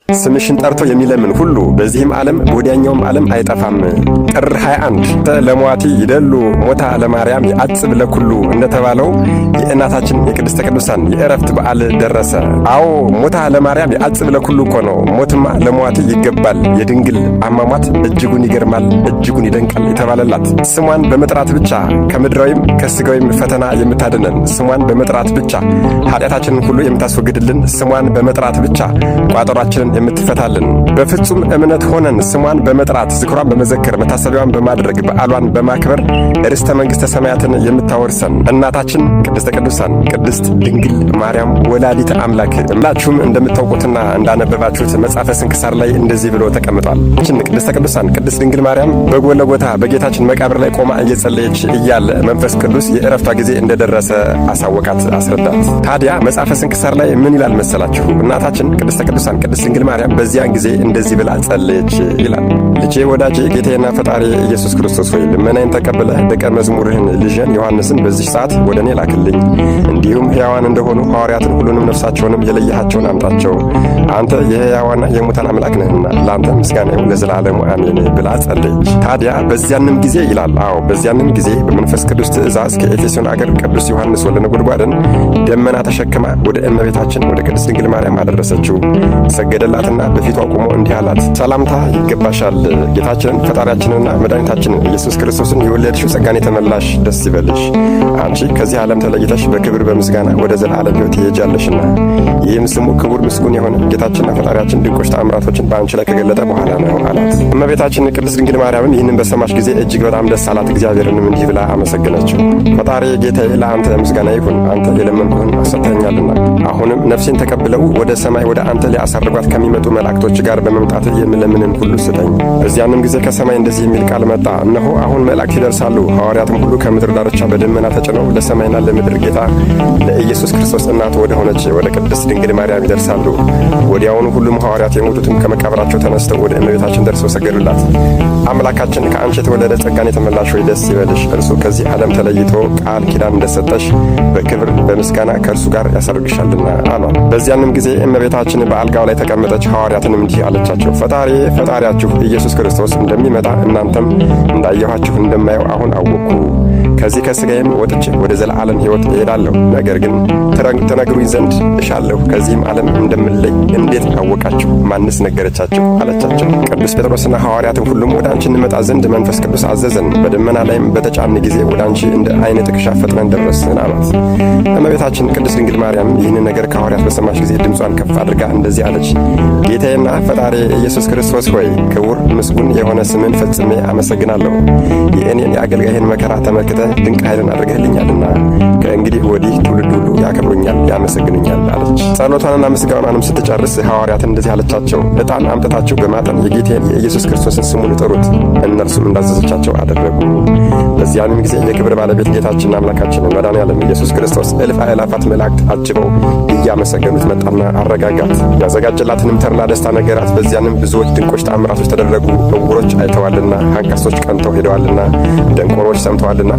ስምሽን ጠርቶ የሚለምን ሁሉ በዚህም ዓለም በወዲያኛውም ዓለም አይጠፋም። ጥር 21 ለሟቲ ይደሉ ሞታ ለማርያም ያጽብ ለኩሉ እንደተባለው የእናታችን የቅድስተ ቅዱሳን የዕረፍት በዓል ደረሰ። አዎ ሞታ ለማርያም ያጽብ ለኩሉ እኮ ነው። ሞትማ ለሟቲ ይገባል። የድንግል አሟሟት እጅጉን ይገርማል፣ እጅጉን ይደንቃል የተባለላት ስሟን በመጥራት ብቻ ከምድራዊም ከሥጋዊም ፈተና የምታድነን ስሟን በመጥራት ብቻ ኃጢአታችንን ሁሉ የምታስወግድልን ስሟን በመጥራት ብቻ ቋጠሯችንን የምትፈታልን በፍጹም እምነት ሆነን ስሟን በመጥራት ዝክሯን በመዘከር መታሰቢያዋን በማድረግ በዓሏን በማክበር ርስተ መንግሥተ ሰማያትን የምታወርሰን እናታችን ቅድስተ ቅዱሳን ቅድስት ድንግል ማርያም ወላዲተ አምላክ ሁላችሁም እንደምታውቁትና እንዳነበባችሁት መጽሐፈ ስንክሳር ላይ እንደዚህ ብሎ ተቀምጧል። ቅድስተ ቅዱሳን ቅድስት ድንግል ማርያም በጎልጎታ በጌታችን መቃብር ላይ ቆማ እየጸለየች እያለ መንፈስ ቅዱስ የዕረፍቷ ጊዜ እንደደረሰ አሳወቃት፣ አስረዳት። ታዲያ መጽሐፈ ስንክሳር ላይ ምን ይላል መሰላችሁ? እናታችን ቅድስተ ቅዱሳን ቅድስት ድንግል ማርያም በዚያን ጊዜ እንደዚህ ብላ ጸለየች ይላል። ልጄ ወዳጄ ጌታዬና ፈጣሪ ኢየሱስ ክርስቶስ ሆይ ልመናዬን ተቀብለህ ደቀ መዝሙርህን ልጅን ዮሐንስን በዚህ ሰዓት ወደ እኔ ላክልኝ። እንዲሁም ሕያዋን እንደሆኑ ሐዋርያትን ሁሉንም ነፍሳቸውንም የለየሃቸውን አምጣቸው። አንተ የሕያዋንና የሙታን አምላክ ነህና ለአንተ ምስጋና ይሁን ለዘላለሙ አሜን ብላ ጸለየች። ታዲያ በዚያንም ጊዜ ይላል በዚያንም ጊዜ በመንፈስ ቅዱስ ትእዛዝ ከኤፌሶን አገር ቅዱስ ዮሐንስ ወልደ ነጎድጓድን ደመና ተሸክማ ወደ እመቤታችን ወደ ቅድስት ድንግል ማርያም አደረሰችው። ሰገደላትና በፊቷ ቆሞ እንዲህ አላት፣ ሰላምታ ይገባሻል። ጌታችንን ፈጣሪያችንንና መድኃኒታችንን ኢየሱስ ክርስቶስን የወለድሽው ጸጋን የተመላሽ ደስ ይበልሽ። አንቺ ከዚህ ዓለም ተለይተሽ በክብር በምስጋና ወደ ዘላለም ሕይወት ትሄጃለሽና ይህም ስሙ ክቡር ምስጉን የሆነ ጌታችንና ፈጣሪያችን ድንቆች ተአምራቶችን በአንቺ ላይ ከገለጠ በኋላ ነው አላት። እመቤታችን ቅድስት ድንግል ማርያምም ይህንን በሰማች ጊዜ እጅግ በጣም ደስ አላት። እግዚአብሔርንም እንዲህ ብላ አመሰገነችው። ፈጣሪ ጌታዬ ለአንተ ምስጋና ይሁን፣ አንተ የለመንኩህን ሰጥተኸኛልና አሁንም ነፍሴን ተቀብለው ወደ ሰማይ ወደ አንተ ሊያሳርጓት ከሚመጡ መላእክቶች ጋር በመምጣት የምለምንን ሁሉ ስጠኝ። በዚያንም ጊዜ ከሰማይ እንደዚህ የሚል ቃል መጣ፣ እነሆ አሁን መላእክት ይደርሳሉ፣ ሐዋርያትም ሁሉ ከምድር ዳርቻ በደመና ተጭነው ለሰማይና ለምድር ጌታ ለኢየሱስ ክርስቶስ እናቱ ወደ ሆነች ወደ ቅድስት ድንግል ማርያም ይደርሳሉ። ወዲያውኑ ሁሉም ሐዋርያት የሞቱትም ከመቃብራቸው ተነስተው ወደ እመቤታችን ደርሰው ሰገዱላት። አምላካችን ከአንቺ የተወለደ ጸጋን የተመላሽ ሆይ ደስ ይበልሽ፣ እርሱ ከዚህ ዓለም ተለይቶ ቃል ኪዳን እንደሰጠሽ በክብር በምስጋና ከእርሱ ጋር ያሳርግሻልና አሏት። በዚያንም ጊዜ እመቤታችን በአልጋው ላይ ተቀመጠች። ሐዋርያትንም እንዲህ አለቻቸው፣ ፈጣሪያችሁ ኢየሱስ ክርስቶስ እንደሚመጣ እናንተም እንዳየኋችሁ እንደማየው አሁን አወቅኩ። ከዚህ ከሥጋዬም ወጥቼ ወደ ዘላለም ሕይወት እሄዳለሁ። ነገር ግን ትነግሩኝ ዘንድ እሻለሁ፣ ከዚህም ዓለም እንደምለይ እንዴት አወቃችሁ? ማንስ ነገረቻችሁ? አለቻቸው። ቅዱስ ጴጥሮስና ሐዋርያትም ሁሉም ወደ አንቺ እንመጣ ዘንድ መንፈስ ቅዱስ አዘዘን፣ በደመና ላይም በተጫን ጊዜ ወደ አንቺ እንደ ዓይን ጥቅሻ ፈጥነን ደረስን አሏት። እመቤታችን ቅድስት ድንግል ማርያም ይህንን ነገር ከሐዋርያት በሰማች ጊዜ ድምጿን ከፍ አድርጋ እንደዚህ አለች፣ ጌታዬና ፈጣሪ ኢየሱስ ክርስቶስ ሆይ ክቡር ምስጉን የሆነ ስምን ፈጽሜ አመሰግናለሁ። የእኔን የአገልጋይህን መከራ ተመልክተ ድንቅ ኃይልን አድርገህልኛልና ከእንግዲህ ወዲህ ትውልድ ሁሉ ያከብሩኛል፣ ያመሰግኑኛል አለች። ጸሎቷንና ምስጋናንም ስትጨርስ ሐዋርያትን እንደዚህ አለቻቸው፣ ዕጣን አምጥታችሁ በማጠን የጌቴን የኢየሱስ ክርስቶስን ስሙን ጥሩት። እነርሱም እንዳዘዘቻቸው አደረጉ። በዚያንም ጊዜ የክብር ባለቤት ጌታችን አምላካችን መድኃኔዓለም ኢየሱስ ክርስቶስ እልፍ አእላፋት መላእክት አጅበው እያመሰገኑት መጣና አረጋጋት። ያዘጋጀላትንም ተድላ ደስታ ነገራት። በዚያንም ብዙዎች ድንቆች ተአምራቶች ተደረጉ። ዕውሮች አይተዋልና፣ አንካሶች ቀንተው ሄደዋልና፣ ደንቆሮች ሰምተዋልና